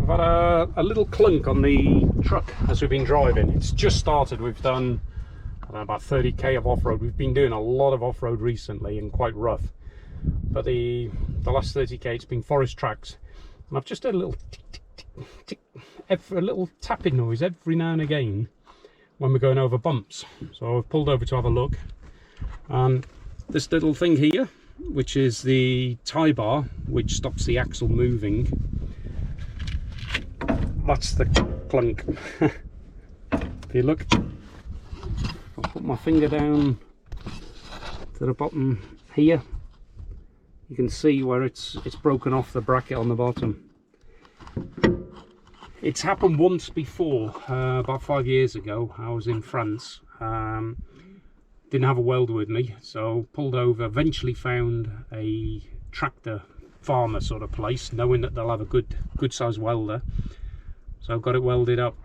I've had a little clunk on the truck as we've been driving. It's just started. We've done, I don't know, about 30k of off-road. We've been doing a lot of off-road recently and quite rough. But the last 30k it's been forest tracks. And I've just heard a little tick, tick, tick, a little tapping noise every now and again when we're going over bumps. So I've pulled over to have a look. And this little thing here, which is the tie-bar, which stops the axle moving, that's the clunk. If you look, I'll put my finger down to the bottom here. You can see where it's broken off the bracket on the bottom. It's happened once before, about 5 years ago. I was in France, didn't have a welder with me, so pulled over, eventually found a tractor farmer sort of place, knowing that they'll have a good sized welder. So I've got it welded up.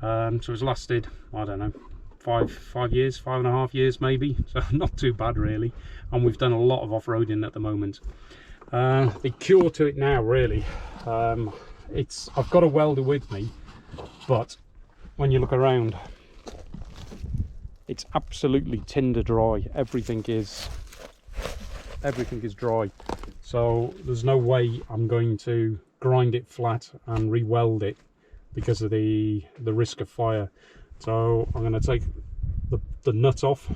So it's lasted, I don't know, 5 years, 5.5 years maybe, so not too bad really. And we've done a lot of off-roading at the moment. The cure to it now really, I've got a welder with me, but when you look around, it's absolutely tinder dry. Everything is dry, so there's no way I'm going to grind it flat and re-weld it because of the risk of fire. So I'm going to take the nut off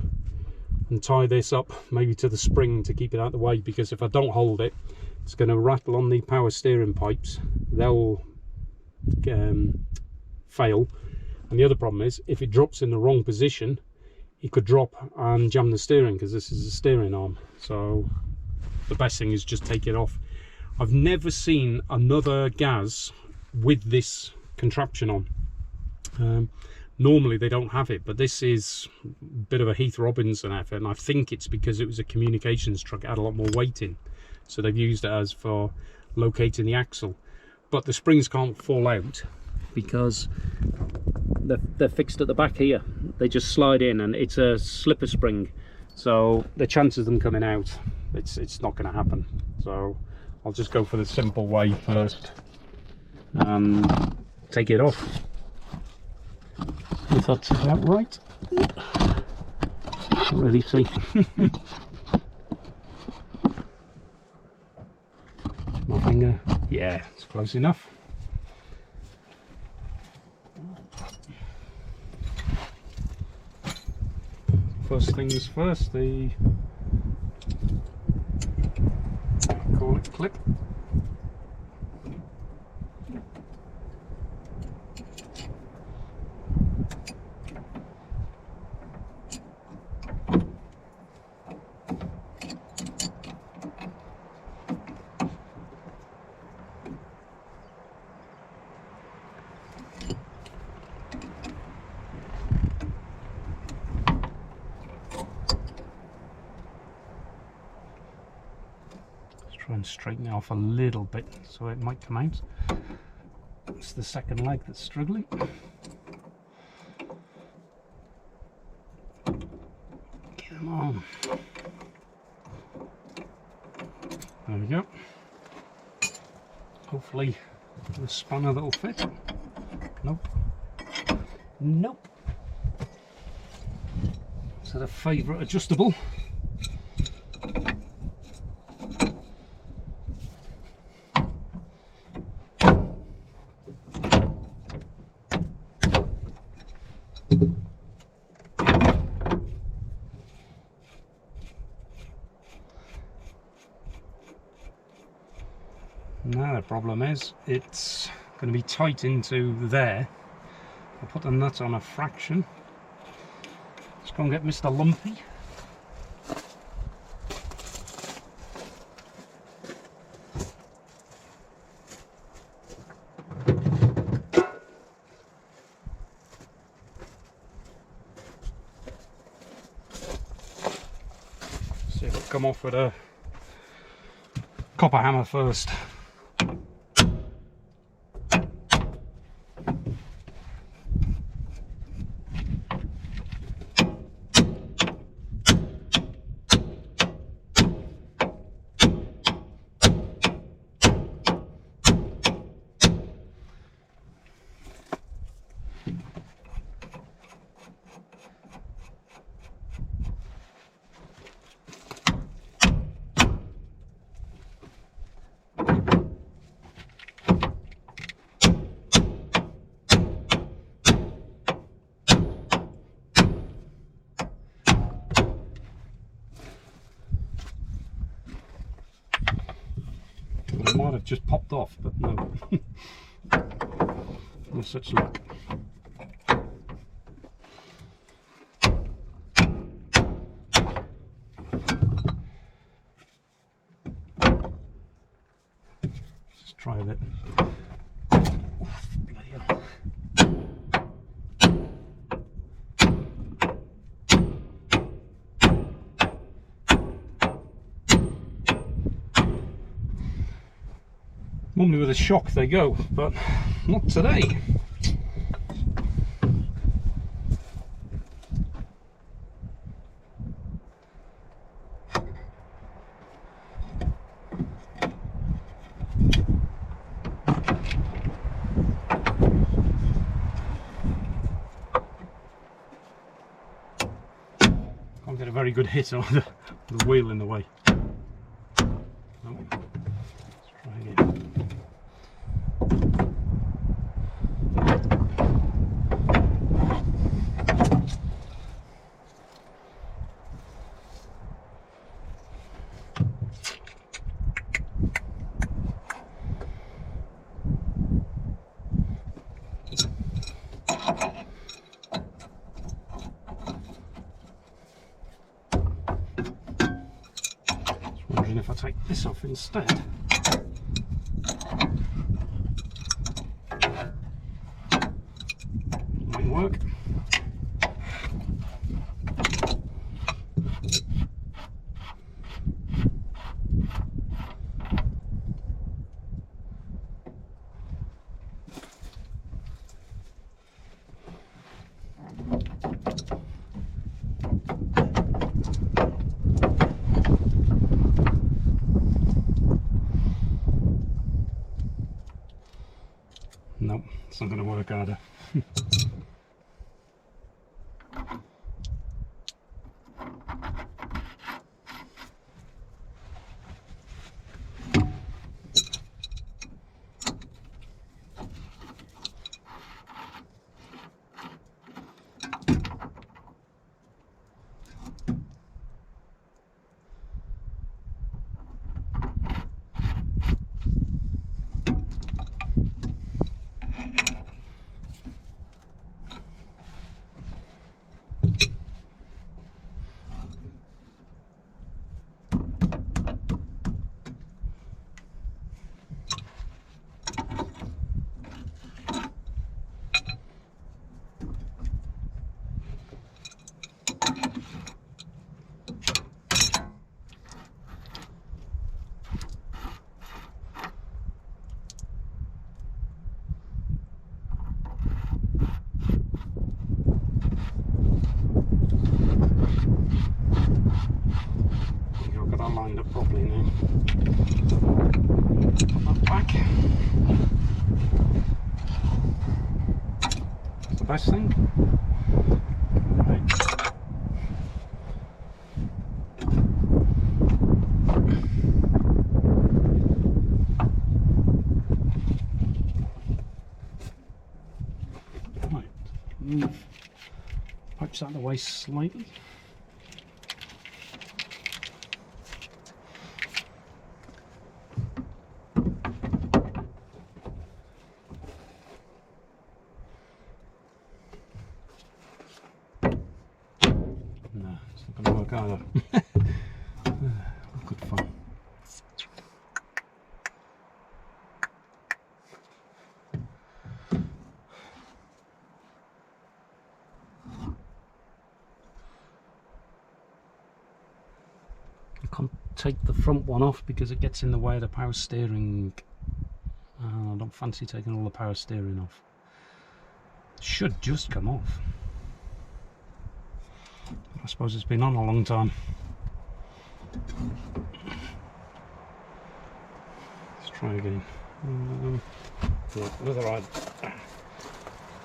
and tie this up maybe to the spring to keep it out of the way, because if I don't hold it, it's going to rattle on the power steering pipes. They'll fail, and the other problem is if it drops in the wrong position, it could drop and jam the steering, because this is a steering arm. So the best thing is just take it off. I've never seen another Gaz with this contraption on. Normally they don't have it, but this is a bit of a Heath Robinson effort, and I think it's because it was a communications truck. It had a lot more weight in, so they've used it as for locating the axle. But the springs can't fall out because they're fixed at the back here. They just slide in, and it's a slipper spring, so the chances of them coming out, it's not going to happen. So I'll just go for the simple way first and take it off, if that's about right. Can't really see. My finger, yeah, it's close enough. First things first, call it clip. Try and straighten it off a little bit so it might come out. It's the second leg that's struggling. Get them on. There we go. Hopefully the spanner that'll fit. Nope. Nope. Is that a favourite adjustable? Now the problem is it's going to be tight into there. I'll put the nut on a fraction. Let's go and get Mr. Lumpy. See if it'll come off with a copper hammer first. have just popped off, but no. No such luck. Let's try a bit. Oof, bloody hell. Normally with a shock they go, but not today. Can't get a very good hit on the wheel in the way. Nope. Let's try again. Wondering if I take this off instead. Might work. Nope, it's not going to work either. Lined up properly now. Put that back. That's the best thing. Right. Right. Move pipes out of the way slightly. No, it's not going to work either. Good fun. I can't take the front one off because it gets in the way of the power steering. I don't fancy taking all the power steering off. It should just come off. I suppose it's been on a long time. Let's try again. Right, another eye.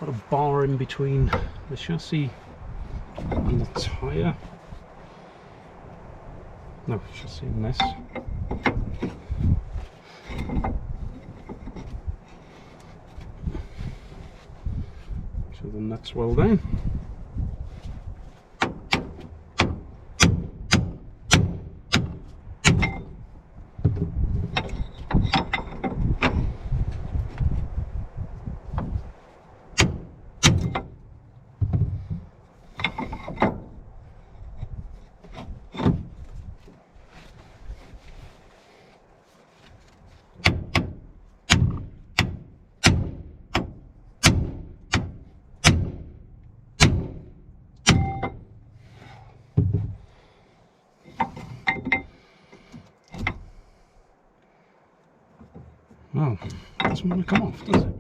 Got a bar in between the chassis and the tyre. No, chassis and this. So the nuts well down. Oh, it doesn't want to come off, does it?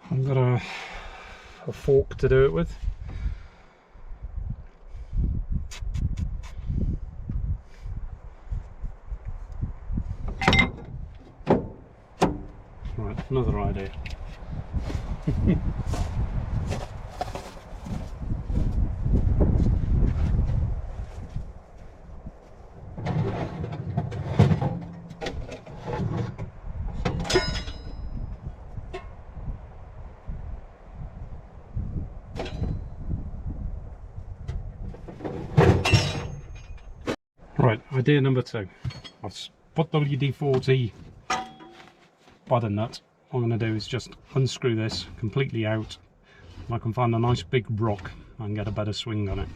I've got a fork to do it with. Right, another idea. Right, idea number 2. I've put WD-40 by the nut. What I'm going to do is just unscrew this completely out, and I can find a nice big rock and get a better swing on it.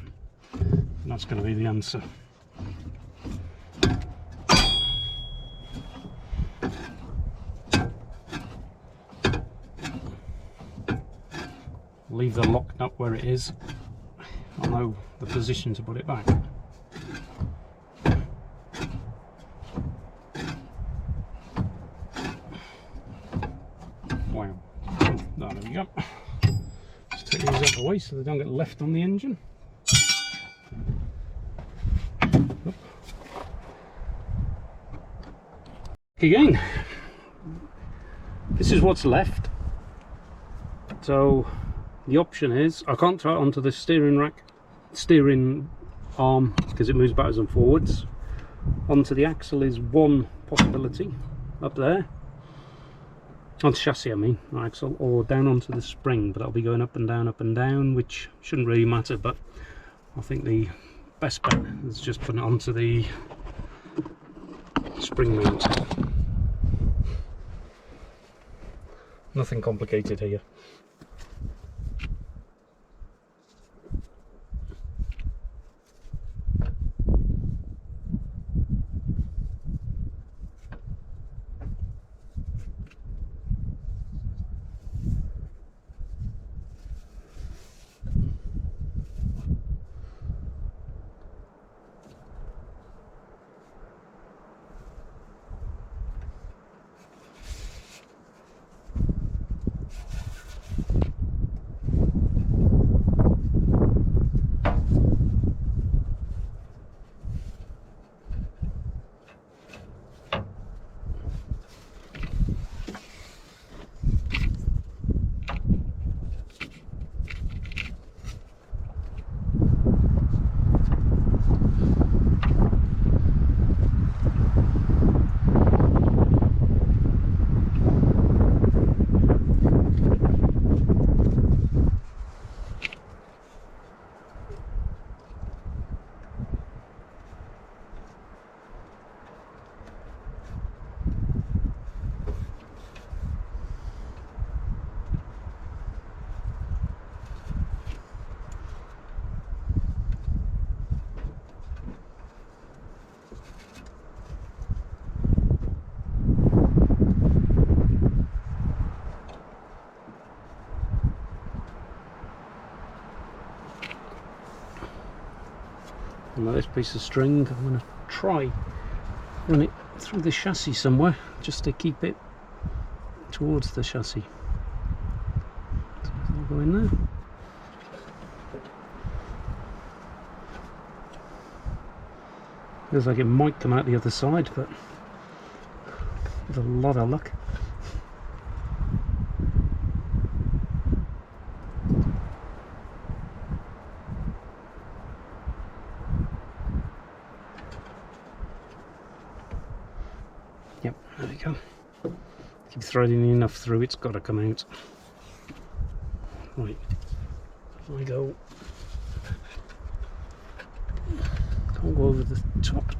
And that's going to be the answer. Leave the lock nut where it is. I'll know the position to put it back. Wow. Oh, there we go. Just take these out of the way so they don't get left on the engine. Oop. Again, this is what's left. So the option is, I can't tie it onto the steering arm because it moves backwards and forwards. Onto the axle is one possibility, up there. On the chassis I mean, not axle, or down onto the spring, but that'll be going up and down, which shouldn't really matter, but I think the best bet is just putting it onto the spring mount. Nothing complicated here. And like this piece of string, I'm going to try run it through the chassis somewhere just to keep it towards the chassis. So I'll go in there. Feels like it might come out the other side, but with a lot of luck. Yep, there we go. Keep threading enough through, it's got to come out. Right, if I go, can't go over the top.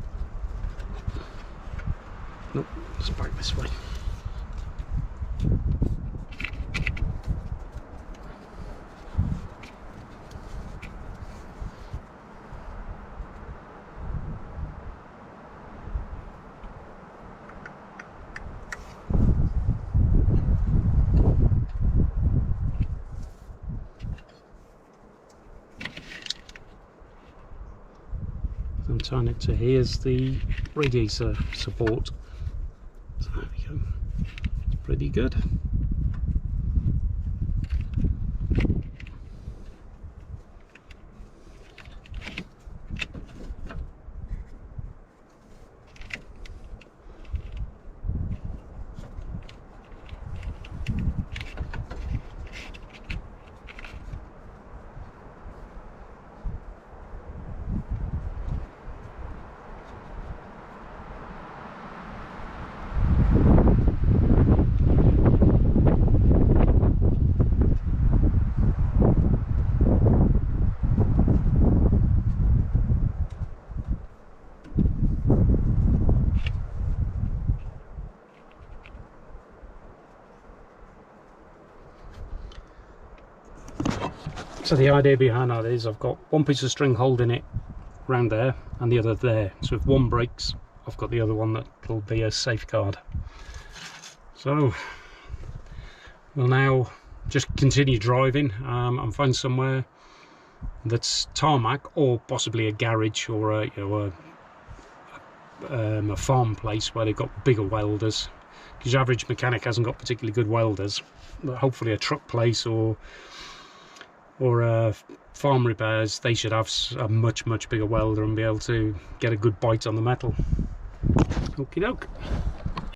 Nope, it's back this way. and turn it to here's the radiator support. So there we go. It's pretty good. So the idea behind that is I've got one piece of string holding it around there and the other there. So if one breaks, I've got the other one that will be a safeguard. So we'll now just continue driving and find somewhere that's tarmac or possibly a garage or a farm place where they've got bigger welders, because your average mechanic hasn't got particularly good welders. But hopefully a truck place or farm repairs, they should have a much bigger welder and be able to get a good bite on the metal. Okie doke.